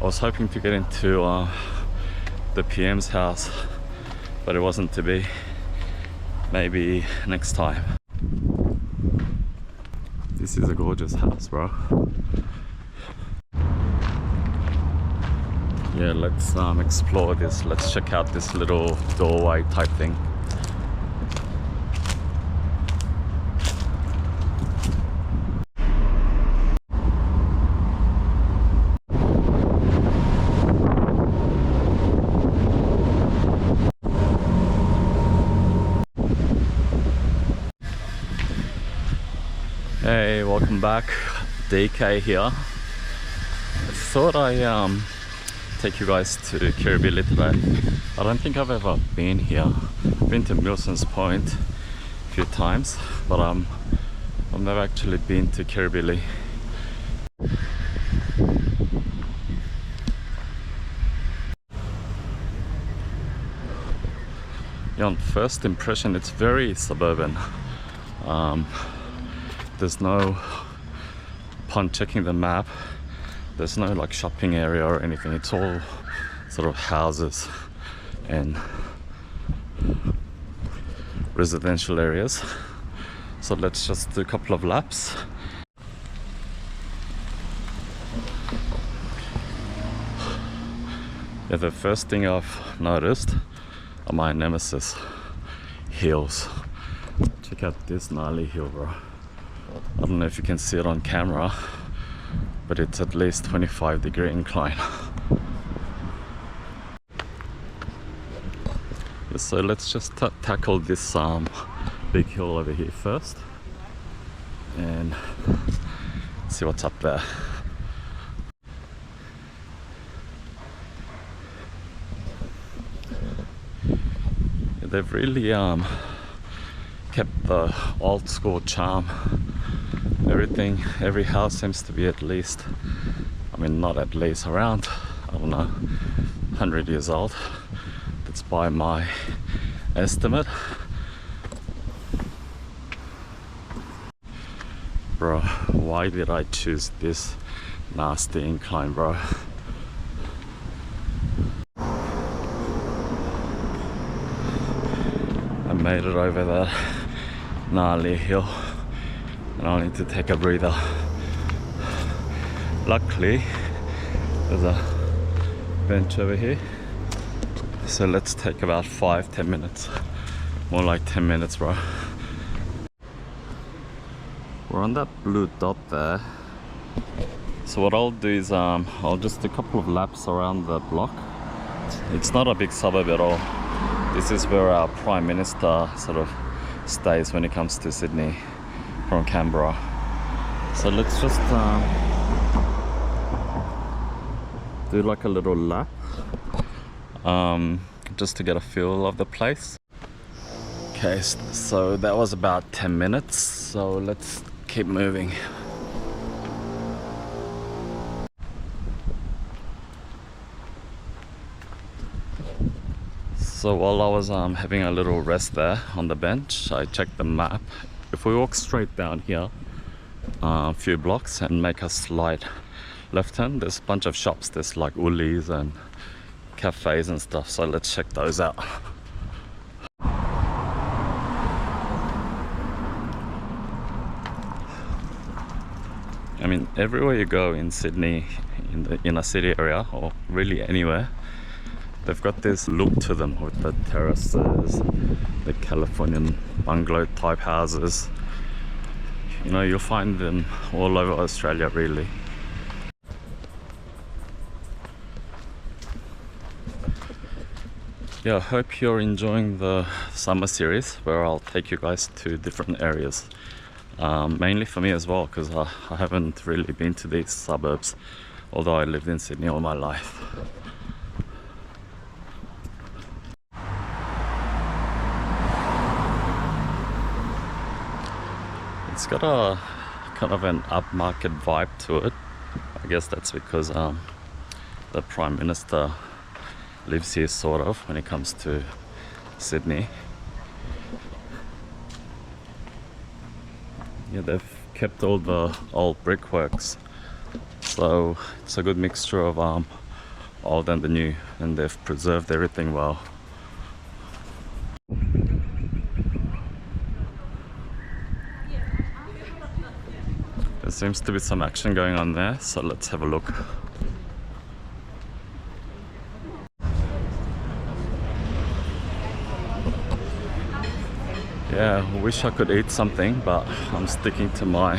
I was hoping to get into the PM's house, but it wasn't to be. Maybe next time. This is a gorgeous house, bro. Yeah, let's explore this. Let's check out this little doorway type thing. Hey, welcome back. DK here. I thought I take you guys to Kirribilli today. I don't think I've ever been here. I've been to Milson's Point a few times, but I've never actually been to Kirribilli. Yeah, on first impression, it's very suburban. There's no, upon checking the map, there's no like shopping area or anything. It's all sort of houses and residential areas. So let's just do a couple of laps. Yeah, the first thing I've noticed are my nemesis, hills. Check out this gnarly hill, bro. I don't know if you can see it on camera, but it's at least 25-degree incline. So let's just tackle this big hill over here first and see what's up there. They've really kept the old school charm. Every house seems to be at least, I mean not at least, around, I don't know, 100 years old. That's by my estimate. Bro, why did I choose this nasty incline, bro? I made it over that gnarly hill and I need to take a breather. Luckily, there's a bench over here. So let's take about 5-10 minutes. More like 10 minutes, bro. We're on that blue dot there. So what I'll do is I'll just do a couple of laps around the block. It's not a big suburb at all. This is where our Prime Minister sort of stays when it comes to Sydney from Canberra. So let's just do like a little lap just to get a feel of the place. Okay, so that was about 10 minutes, so let's keep moving. So while I was having a little rest there on the bench, I checked the map. If we walk straight down here a few blocks and make a slight left turn, there's a bunch of shops. There's like Woolies and cafes and stuff, so let's check those out. I mean, everywhere you go in Sydney, in the inner city area, or really anywhere, they've got this look to them with the terraces, the Californian bungalow type houses. You know, you'll find them all over Australia, really. Yeah, I hope you're enjoying the summer series where I'll take you guys to different areas. Mainly for me as well, because I haven't really been to these suburbs, although I lived in Sydney all my life. It's got a kind of an upmarket vibe to it. I guess that's because the Prime Minister lives here, sort of, when it comes to Sydney. Yeah, they've kept all the old brickworks, so it's a good mixture of old and the new, and they've preserved everything well. There seems to be some action going on there, so let's have a look. Yeah, I wish I could eat something, but I'm sticking to my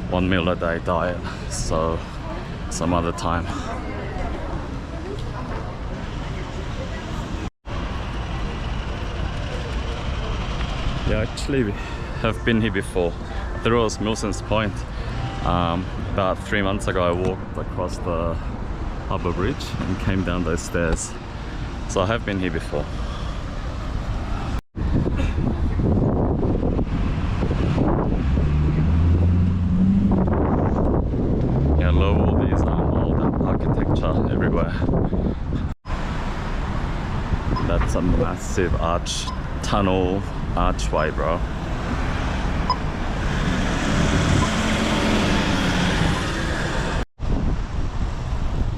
1 meal a day diet, so some other time. Yeah, I actually have been here before. There was Milson's Point. About 3 months ago I walked across the Harbour Bridge and came down those stairs. So I have been here before. Yeah, I love all these old architecture everywhere. That's a massive tunnel archway, bro.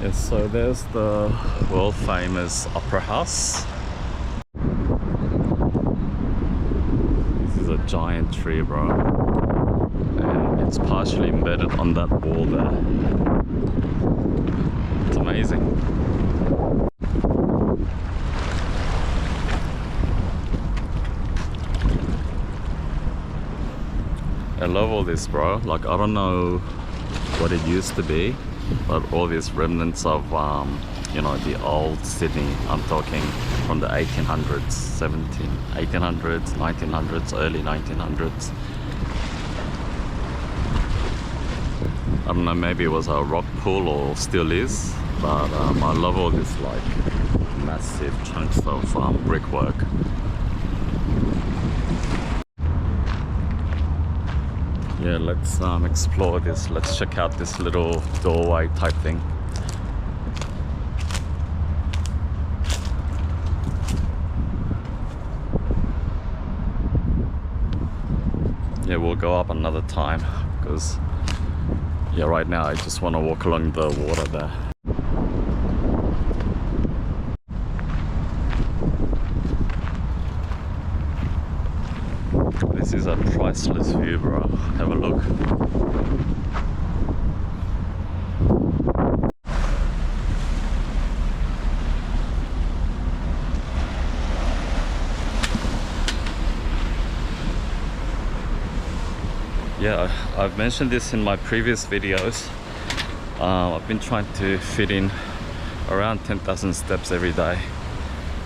Yes, so there's the world famous opera house. This is a giant tree, bro, and it's partially embedded on that wall there. It's amazing. I love all this, bro. Like, I don't know what it used to be, but all these remnants of, you know, the old Sydney. I'm talking from the 1800s, 1800s, 1900s, early 1900s. I don't know, maybe it was a rock pool or still is, but I love all this like massive chunks of brickwork. Yeah, let's explore this. Let's check out this little doorway type thing. Yeah, we'll go up another time because, yeah, right now I just want to walk along the water there. This is a priceless view, bro. Have a look. Yeah, I've mentioned this in my previous videos. I've been trying to fit in around 10,000 steps every day.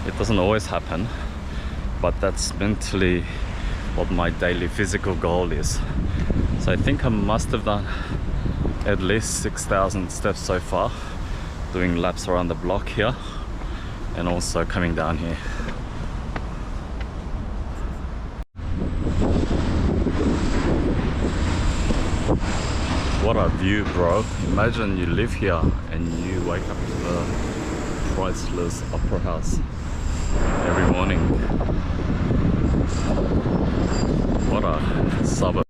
It doesn't always happen, but that's mentally what my daily physical goal is. So I think I must have done at least 6,000 steps so far, doing laps around the block here and also coming down here. What a view, bro. Imagine you live here and you wake up to the priceless opera house every morning. What a suburb.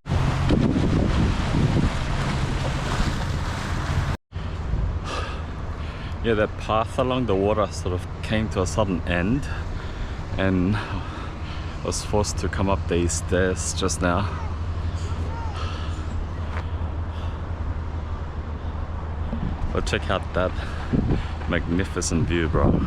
Yeah, that path along the water sort of came to a sudden end, and I was forced to come up these stairs just now. But check out that magnificent view, bro.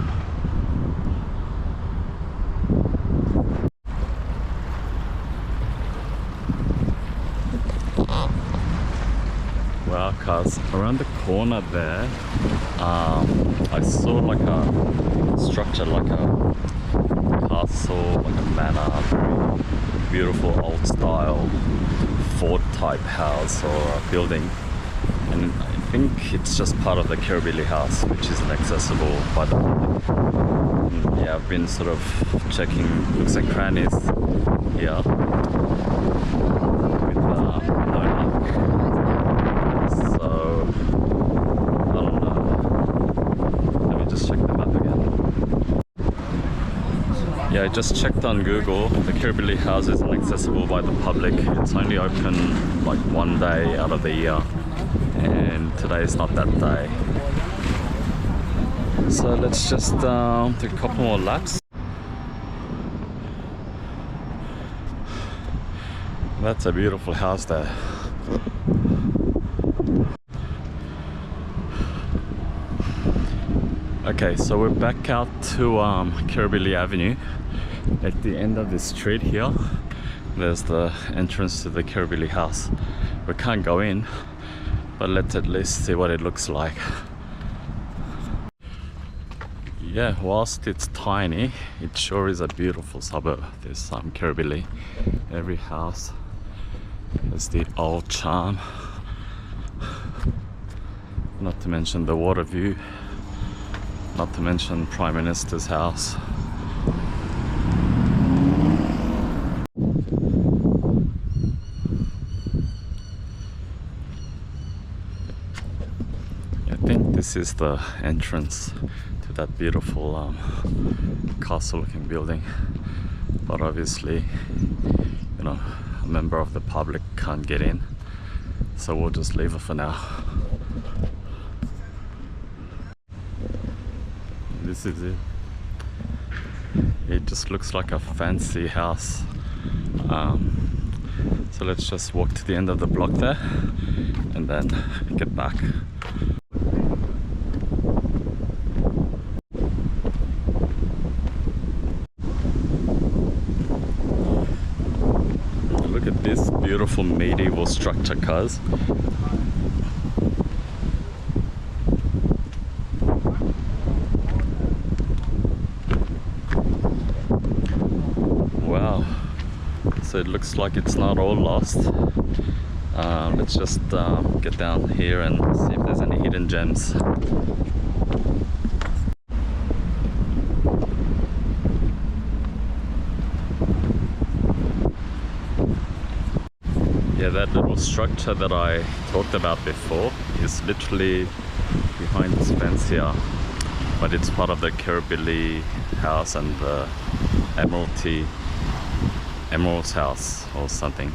Wow, cuz around the corner there, I saw like a structure, like a castle, like a manor, very beautiful old style fort type house or a building. And I think it's just part of the Kirribilli house, which is inaccessible by the public. And yeah, I've been sort of checking nooks and crannies here with no luck. So I don't know. Let me just check the map again. Yeah, I just checked on Google. The Kirribilli house is inaccessible by the public. It's only open like one day out of the year, and today is not that day. So let's just take a couple more laps. That's a beautiful house there. Okay, so we're back out to Kirribilli Avenue. At the end of the street here, there's the entrance to the Kirribilli house. We can't go in, but let's at least see what it looks like. Yeah, whilst it's tiny, it sure is a beautiful suburb. There's Kirribilli. Every house has the old charm. Not to mention the water view. Not to mention Prime Minister's house. I think this is the entrance to that beautiful castle-looking building. But obviously, you know, a member of the public can't get in, so we'll just leave it for now. This is it. It just looks like a fancy house. So let's just walk to the end of the block there and then get back. Look at this beautiful medieval structure, cuz. Wow, so it looks like it's not all lost. Let's just get down here and see if there's any hidden gems. Yeah, that little structure that I talked about before is literally behind this fence here, but it's part of the Kirribilli house and the Emerald's house or something.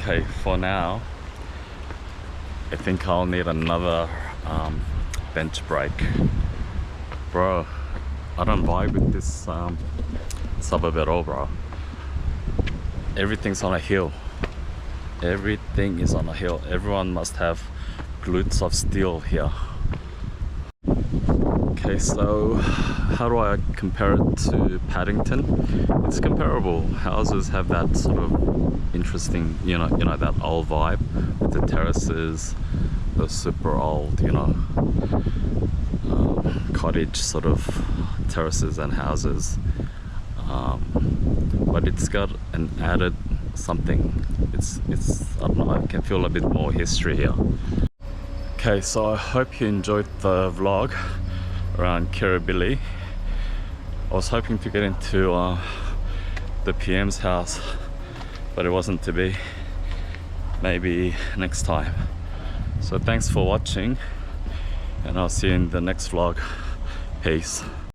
Okay, for now, I think I'll need another bench break. Bro, I don't vibe with this suburb at all, bro. Everything's on a hill. Everything is on a hill. Everyone must have glutes of steel here. Okay, so how do I compare it to Paddington? It's comparable. Houses have that sort of interesting, you know, that old vibe with the terraces, the super old, you know, cottage sort of terraces and houses. But it's got an added something. It's I don't know, I can feel a bit more history here. Okay, so I hope you enjoyed the vlog around Kirribilli. I was hoping to get into the PM's house, but it wasn't to be. Maybe next time. So thanks for watching, and I'll see you in the next vlog. Peace.